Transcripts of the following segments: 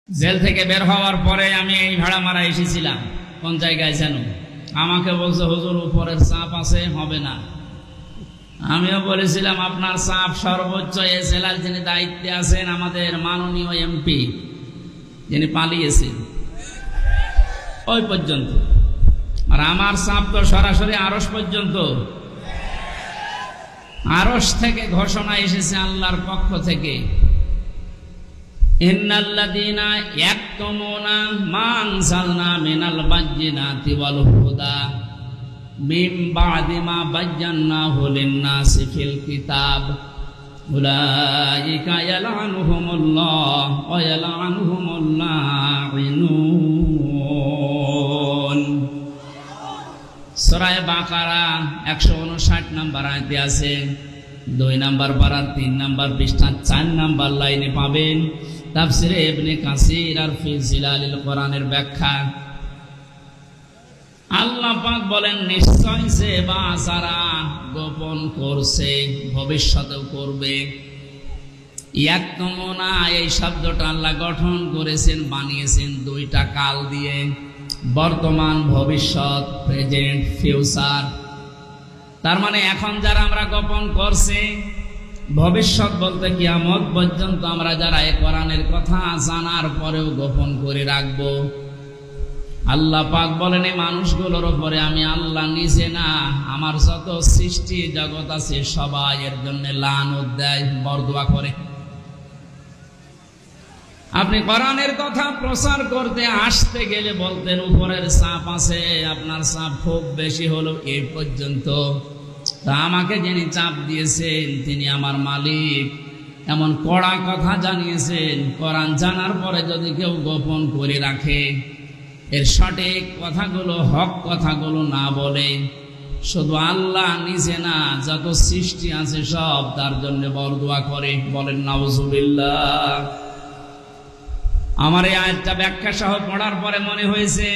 Jail থেকে বের হওয়ার পরে আমি এই ভাড়া মারা এসেছিলাম। কোন জায়গায় যেন আমাকে বলছে, হুজুর উপরের চাপ আছে, হবে না। আমিও বলেছিলাম আপনার চাপ সর্বোচ্চ। এ জেলার যিনি দায়িত্বে আছেন আমাদের মাননীয় এমপি, যিনি পালিয়েছেন, ওই পর্যন্ত। আর আমার চাপ তো সরাসরি আরশ পর্যন্ত। আরশ থেকে ঘোষণা এসেছে আল্লাহর পক্ষ থেকে, ইন্নাল্লাযীনা ইয়াকতুমুনা মা আনজালনা মিনাল বায়্যিনাতি ওয়াল হুদা মিন বা'দি মা বায়্যানাহু লিন-নাসি ফিল কিতাব উলাইকা ইয়ালআনুহুমুল্লাহ ওয়া ইয়ালআনুহুমুল লাঈনুন। সূরা বাকারা 159 নম্বর আয়াতে আছে। 2 নম্বর পারার 3 নম্বর পৃষ্ঠা 4 নম্বর লাইনে পাবেন তাফসিরে ইবনে কাসির আর ফি জিলালিল কোরআনের ব্যাখ্যা। আল্লাহ পাক বলেন, নিশ্চয় সে বা যারা গোপন করছে ভবিষ্যতেও করবে। ইয়াকতুমুনা, এই শব্দটা আল্লাহ গঠন করেছেন, বানিয়েছেন 2টা কাল দিয়ে, বর্তমান, ভবিষ্যৎ, প্রেজেন্ট, ফিউচার। তার মানে এখন যারা আমরা গোপন করছি, ভবিষ্যৎ বলতে কিয়ামত পর্যন্ত আমরা যারা এই কোরআনের কথা জানার পরেও গোপন করে রাখবো, আল্লাহ পাক বলেন এই মানুষগুলোর উপরে আমি আল্লাহ নিজে না, আমার যত সৃষ্টি জগৎ আছে সবাই এর জন্য লানত দেয়, বরদোয়া করে। আপনি কোরআনের কথা প্রচার করতে আসতে গেলে বলতেন উপরের চাপ আছে, আপনার চাপ খুব বেশি হলো এই পর্যন্ত। তা আমাকে যিনি চাপ দিয়েছেন তিনি আমার মালিক, এমন কড়া কথা জানিয়েছেন। কোরআন জানার পরে যদি কেউ গোপন করে রাখে, এর সঠিক কথাগুলো, হক কথাগুলো না বলে, শুধু আল্লাহ নিজে না, যত সৃষ্টি আছে সব তার জন্য বরদোয়া করে। বলেন নাউজুবিল্লাহ। আমার এই আয়াতটা ব্যাখ্যা সহ পড়ার পরে মনে হয়েছে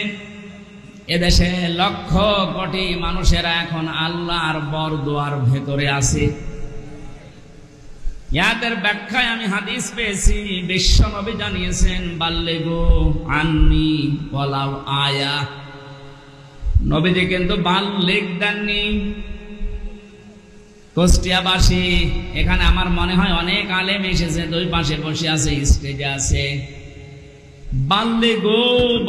এদেশে লক্ষ কোটি মানুষেরা এখন আল্লাহর বরদোয়ার ভেতরে আছে। ইয়াদের ব্যাখ্যায় আমি হাদিস পেয়েছি, বিশ্বনবী জানিয়েছেন, বাল্লিগু আন্নি ওয়ালাউ আয়া। নবীজি কিন্তু বাল্লিগ দেননি। কুষ্টিয়াবাসী, এখানে আমার মনে হয় অনেক আলেম এসেছে, 2 পাশে বসে আছে, স্টেজে আছে। বাল্লিগু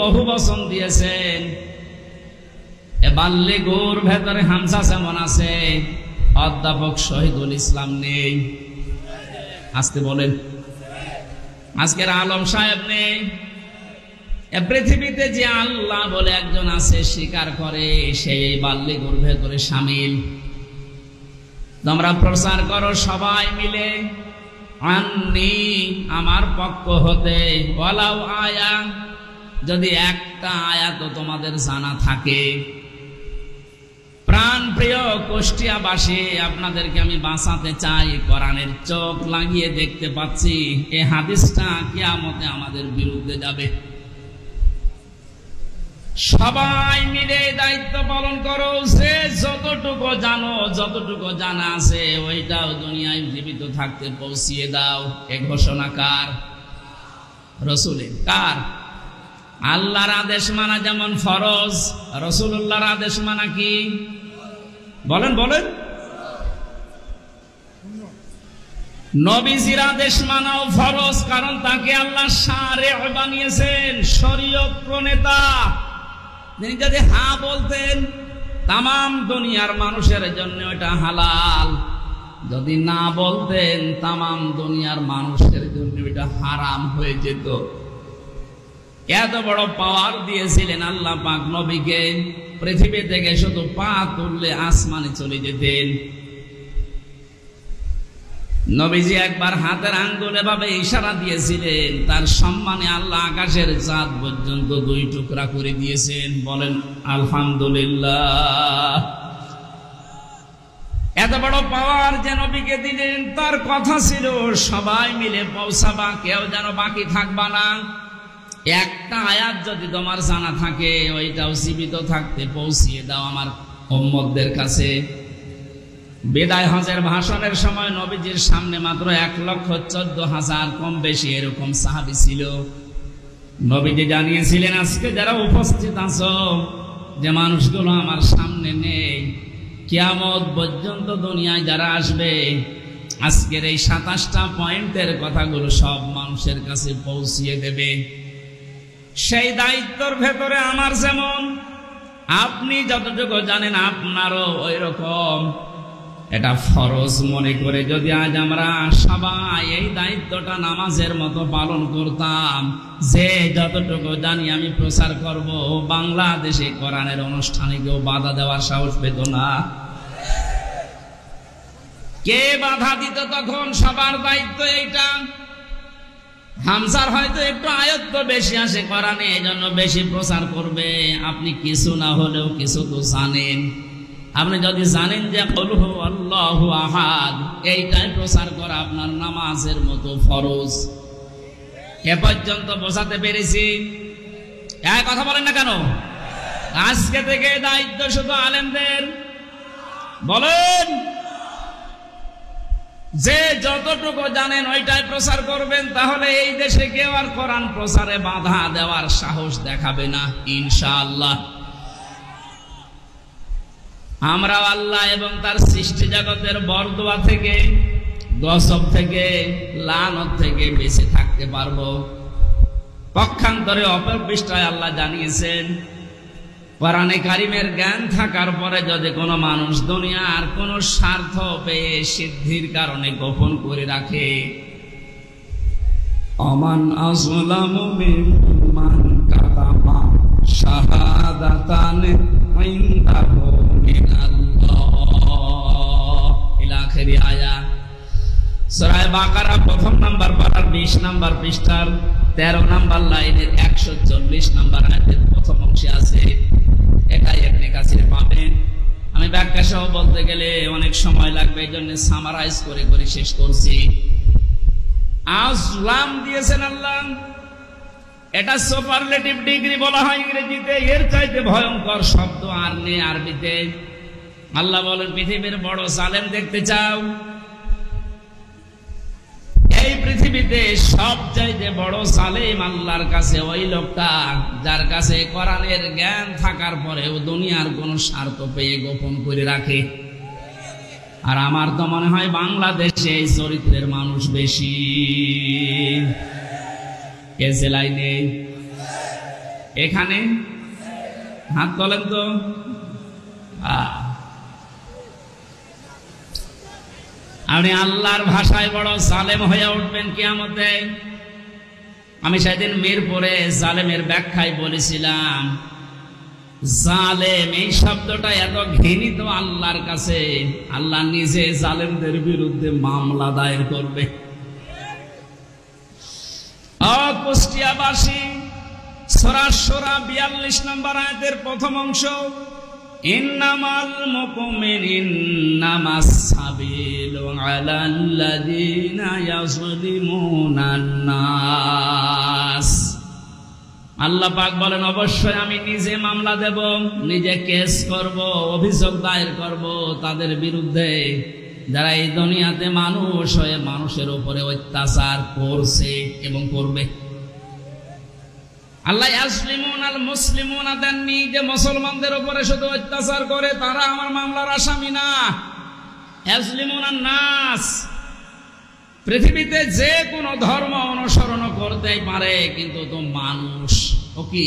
বহু বচন দিয়েছেন। এ বাল্লিগুর ভেতরে হামজা যেমন আছে, অধ্যাপক শহীদুল ইসলাম নেই। আজকে বলেন, আজকের আলম সাহেব নেই। পৃথিবীতে যে আল্লাহ বলে একজন আছে স্বীকার করে, সেই বাল্লিগুর ভেতরে শামিল। তোমরা প্রচার করো সবাই মিলে, আন্নি, আমার পক্ষ হতে, ওয়ালাউ আয়া, যদি একটা আয়াত তোমাদের জানা থাকে। প্রাণ প্রিয় কুষ্টিয়াবাসী, আপনাদেরকে আমি বাঁচাতে চাই। কোরআনের চোখ লাগিয়ে দেখতে পাচ্ছি এই হাদিসটা কিয়ামতে আমাদের বিরুদ্ধে যাবে। সবাই মিলে দায়িত্ব পালন করো। যে যতটুকু জানো, যতটুকু জানা আছে ওইটাও দুনিয়ায় জীবিত থাকতে পৌঁছিয়ে দাও। এ ঘোষণা কার? রাসূলের। কার? আল্লাহর আদেশ মানা যেমন ফরজ, রাসূলুল্লাহর আদেশ মানা কি? বলেন বলেন। নবীজির আদেশ মানাও ফরজ, কারণ তাকে আল্লাহ শারিআ বানিয়েছেন, শরীয়ত প্রণেতা। তিনি যদি হ্যাঁ বলতেন তামাম দুনিয়ার মানুষের জন্য এটা হালাল, যদি না বলতেন তামাম দুনিয়ার মানুষের জন্য এটা হারাম হয়ে যেত। এত বড় পাওয়ার দিয়েছিলেন আল্লাহ পাক নবীকে, পৃথিবী থেকে শুধু পা তুললে আসমানে চলে যেতেন। নবীজি একবার হাতের আঙ্গুলে ভাবে ইশারা দিয়েছিলেন, তার সম্মানে আল্লাহ আকাশের চাঁদ পর্যন্ত 2 টুকরা করে দিয়েছেন। বলেন আলহামদুলিল্লাহ। এত বড় পাওয়ার যে নবীকে দিলেন, তার কথা ছিল সবাই মিলে পৌঁছাবা, কেউ যেন বাকি থাকবা না। একটা আয়াত যদি তোমার জানা থাকে, ওইটাও জীবিত থাকতে পৌঁছিয়ে দাও আমার উম্মতদের কাছে। বিদায় হজের ভাষণের সময় নবীজির সামনে মাত্র 1,14,000 কম বেশি এরকম সাহাবী ছিল। নবীজি জানিয়েছিলেন, আজকে যারা উপস্থিত আছো, যে মানুষগুলো আমার সামনে নেই, কিয়ামত পর্যন্ত দুনিয়ায় যারা আসবে, আজকের এই 27টা পয়েন্টের কথাগুলো সব মানুষের কাছে পৌঁছিয়ে দেবে। সেই দায়িত্বর ভেতরে আমার যেমন আপনি যতটুকু জানেন আপনারও ওই রকম। এটা ফরজ মনে করে যদি আজ আমরা সবাই এই দায়িত্বটা নামাজের মতো পালন করতাম, যে যতটুকু জানি আমি প্রচার করব, বাংলাদেশে কোরআনের অনুষ্ঠানে কেউ বাধা দেওয়ার সাহস পেত না। কে বাধা দিত তখন? সবার দায়িত্ব এইটা। হামজার হয়তো একটু আয়ত্ত বেশি আসে কোরআনে, এই জন্য বেশি প্রচার করবে। আপনি কিছু না হলেও কিছু তো জানেন। আপনি যদি জানেন যে কুল হু আল্লাহু আহাদ, এইটাই প্রচার করা আপনার নামাজের মতো ফরজ। এ পর্যন্ত বোঝাতে পেরেছি? এক কথা বলেন না কেন? আজকে থেকে দায়িত্ব শুধু আলেমদের। বলেন, যে যতটুকু জানেন ওইটাই প্রচার করবেন, তাহলে এই দেশে কেউ আর কোরআন প্রচারে বাধা দেওয়ার সাহস দেখাবে না ইনশাআল্লাহ। আমরা আল্লাহ এবং তার সৃষ্টি জগতের বরদোয়া থেকে, গজব থেকে, লানত থেকে বেঁচে থাকতে পারবো। পক্ষান্তরে অপর পৃষ্ঠায় আল্লাহ জানিয়েছেন, কোরআনে কারিমের জ্ঞান থাকার পরে যদি কোনো মানুষ দুনিয়ার কোনো স্বার্থ পেয়ে সিদ্ধির কারণে গোপন করে রাখে, আমান আযলামু মিম্মান কাতামা শাহাদাতান ইনদাহু মিনাল্লাহ ইলা আখিরি আয়াত। সূরা বাকারা প্রথম নাম্বার পারার 20 নাম্বার পৃষ্ঠার 13 নাম্বার লাইনের 140 নাম্বার আয়াতের প্রথম অংশে আছে। এটাই আপনি কাছে পাবেন। আমি ব্যাখ্যা সহ বলতে গেলে অনেক সময় লাগবে, এই জন্য সামারাইজ করে করে শেষ করছি। আযলাম দিয়েছেন আল্লাহ, এটা সুপারলেটিভ ডিগ্রি বলা হয় ইংরেজিতে। এর চাইতে ভয়ঙ্কর শব্দ আর নেই আরবিতে। আল্লাহ বলেন, পৃথিবীর বড় জালেম দেখতে চাও? এই পৃথিবীতে সবচাইতে বড় জালেম আল্লাহর কাছে ওই লোকটা যার কাছে কোরআনের জ্ঞান থাকার পরেও দুনিয়ার কোন স্বার্থ পেয়ে গোপন করে রাখে। আর আমার তো মনে হয় বাংলাদেশে এই চরিত্রের মানুষ বেশি। কে জেলায় নেই? এখানে হাত তোলেন তো। আপনি আল্লাহর ভাষায় বড় জালেম হয়ে উঠবেন কিয়ামতে। আমি সেদিন মিরপুরে জালেমের ব্যাখ্যায় বলেছিলাম, জালেম এই শব্দটা এত ঘৃণিত আল্লাহর কাছে, আল্লাহ নিজে জালেমদের বিরুদ্ধে মামলা দায়ের করবে। কুষ্টিয়াবাসী, সূরা সূরা 42 নম্বর আয়াতের প্রথম অংশ, ইন্নামাল মুমিনুনা সাবিলু আলাল্লাযিনা ইয়াযলিমুনান নাস। আল্লাহ পাক বলেন, অবশ্যই আমি নিজে মামলা দেব, নিজে কেস করব, অভিযোগ দায়ের করব তাদের বিরুদ্ধে যারা এই দুনিয়াতে মানুষ হয়ে মানুষের উপরে অত্যাচার করছে এবং করবে। আল্লাহ ইয়াসলিমুনাল মুসলিমুনা দেননি যে মুসলমানদের উপরে শুধু অত্যাচার করে তারা আমার মামলার আসামি না। ইয়াসলিমুনান নাস, পৃথিবীতে যে কোনো ধর্ম অনুসরণ করতেই পারে, কিন্তু তো মানুষ ও কি